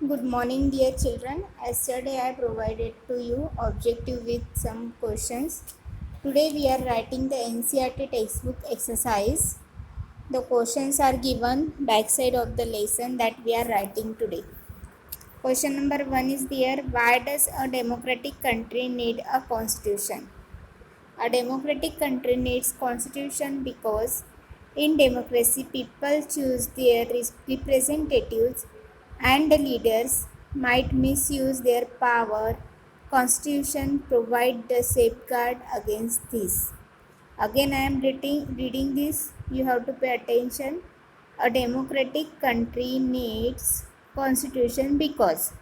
Good morning, dear children. Yesterday I provided to you objective with some questions. Today we are writing the NCERT textbook exercise. The questions are given backside of the lesson that we are writing today. Question number 1 is there. Why does a democratic country need a constitution? A democratic country needs constitution because in democracy people choose their representatives and the leaders might misuse their power. Constitution provide the safeguard against this. Again I am reading this. You have to pay attention. A democratic country needs constitution because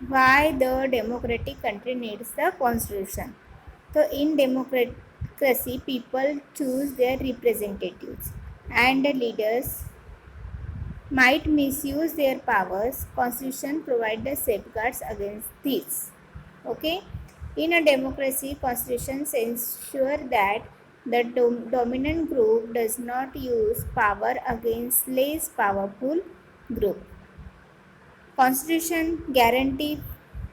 why the democratic country needs the constitution. So in democracy, people choose their representatives and the leaders might misuse their powers. Constitution provides the safeguards against this. Okay. In a democracy, constitution ensure that the dominant group does not use power against less powerful group. Constitution guarantee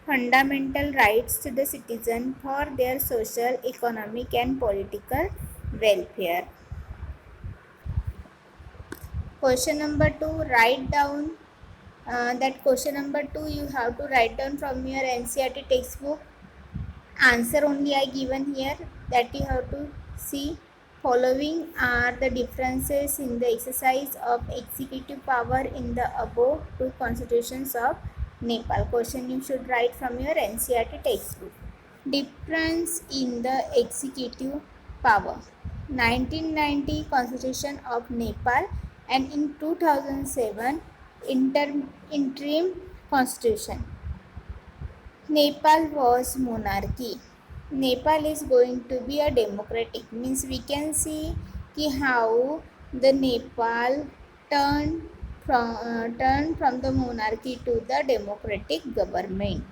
fundamental rights to the citizen for their social, economic and political welfare. Question number 2, write down that question number 2 you have to write down from your NCERT textbook. Answer only I given here that you have to see. Following are the differences in the exercise of executive power in the above two constitutions of Nepal. Question you should write from your NCERT textbook. Difference in the executive power. 1990 Constitution of Nepal and in 2007 interim constitution. Nepal was monarchy. Nepal is going to be a democratic. Means we can see how the Nepal turned from the monarchy to the democratic government.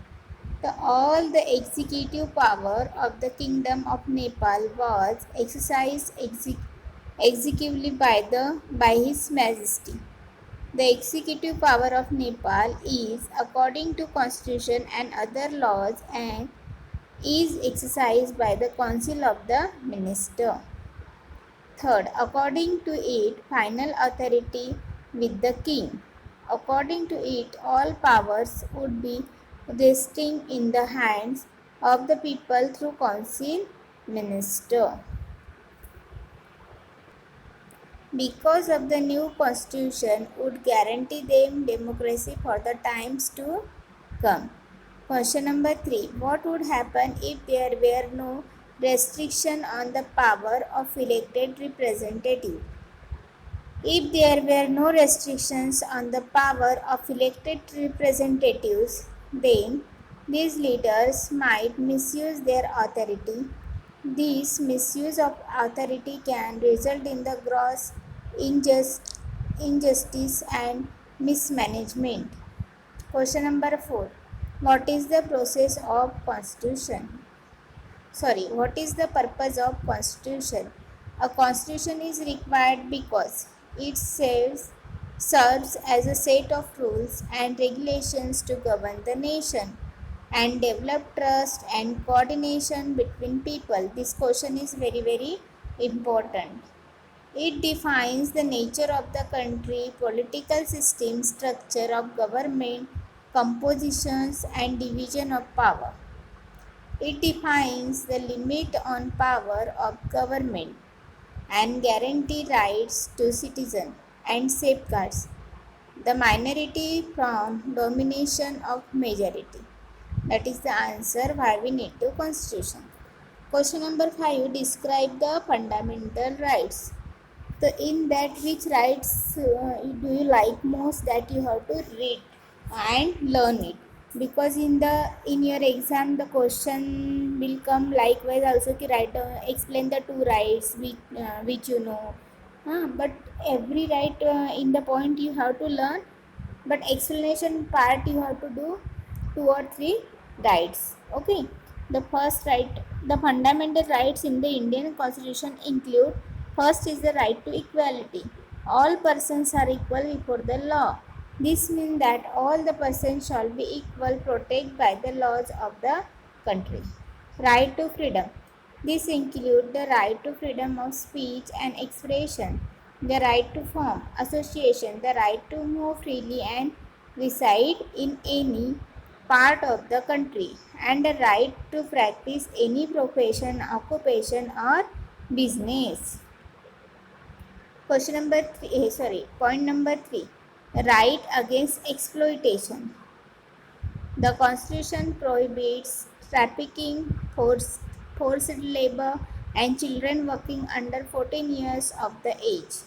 All the executive power of the Kingdom of Nepal was exercised executively by His Majesty. The executive power of Nepal is according to constitution and other laws and is exercised by the Council of the Minister. Third, according to it, final authority with the king. According to it, all powers would be resting in the hands of the people through Council Minister. Because of the new constitution would guarantee them democracy for the times to come. Question number 3. What would happen if there were no restriction on the power of elected representative? If there were no restrictions on the power of elected representatives, then these leaders might misuse their authority. This misuse of authority can result in the gross injustice and mismanagement. Question number 4. What is the process of constitution? What is the purpose of constitution? A constitution is required because it serves as a set of rules and regulations to govern the nation and develop trust and coordination between people. This question is very, very important. It defines the nature of the country, political system, structure of government, compositions and division of power. It defines the limit on power of government and guarantee rights to citizens and safeguards the minority from domination of majority. That is the answer why we need to constitution. Question number 5. Describe the fundamental rights. So in that, which rights do you like most that you have to read and learn it? Because in your exam the question will come likewise also ki write explain the two rights which you know. But every right in the point you have to learn, but explanation part you have to do 2 or 3 rights. Okay. The first right, the fundamental rights in the Indian Constitution include: first is the right to equality. All persons are equal before the law. This means that all the persons shall be equal protected by the laws of the country. Right to freedom. This includes the right to freedom of speech and expression, the right to form association, the right to move freely and reside in any part of the country, and the right to practice any profession, occupation, or business. Point number 3. Right against exploitation. The Constitution prohibits trafficking, forced labor, and children working under 14 years of the age.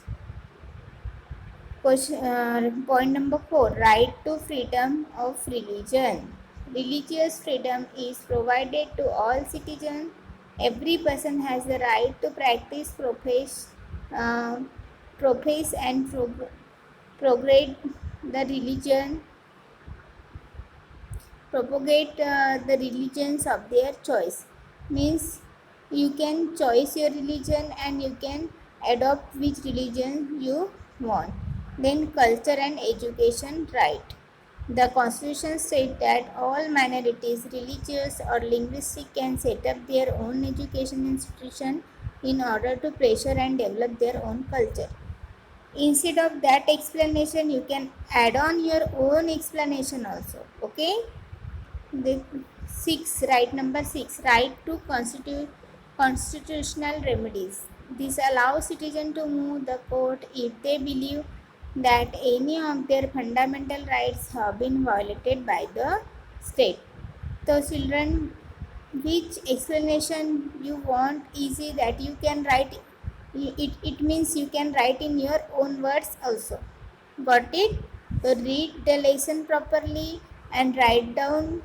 Point number 4. Right to freedom of religion. Religious freedom is provided to all citizens. Every person has the right to practice, uh, profess and propagate the religion, propagate the religions of their choice. Means you can choose your religion and you can adopt which religion you want. Then culture and education right. The constitution said that all minorities, religious or linguistic, can set up their own education institution in order to pressure and develop their own culture. Instead of that explanation, you can add on your own explanation also. Okay. The number 6, right to constitutional remedies. This allows citizens to move the court if they believe that any of their fundamental rights have been violated by the state. So children, which explanation you want easy that you can write it means you can write in your own words also. Got it? So read the lesson properly and write down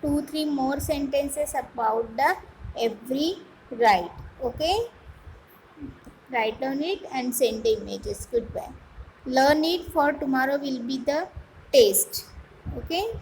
2-3 more sentences about the every right. Okay, write down it and send the images. Goodbye. Learn it for tomorrow will be the test. Okay.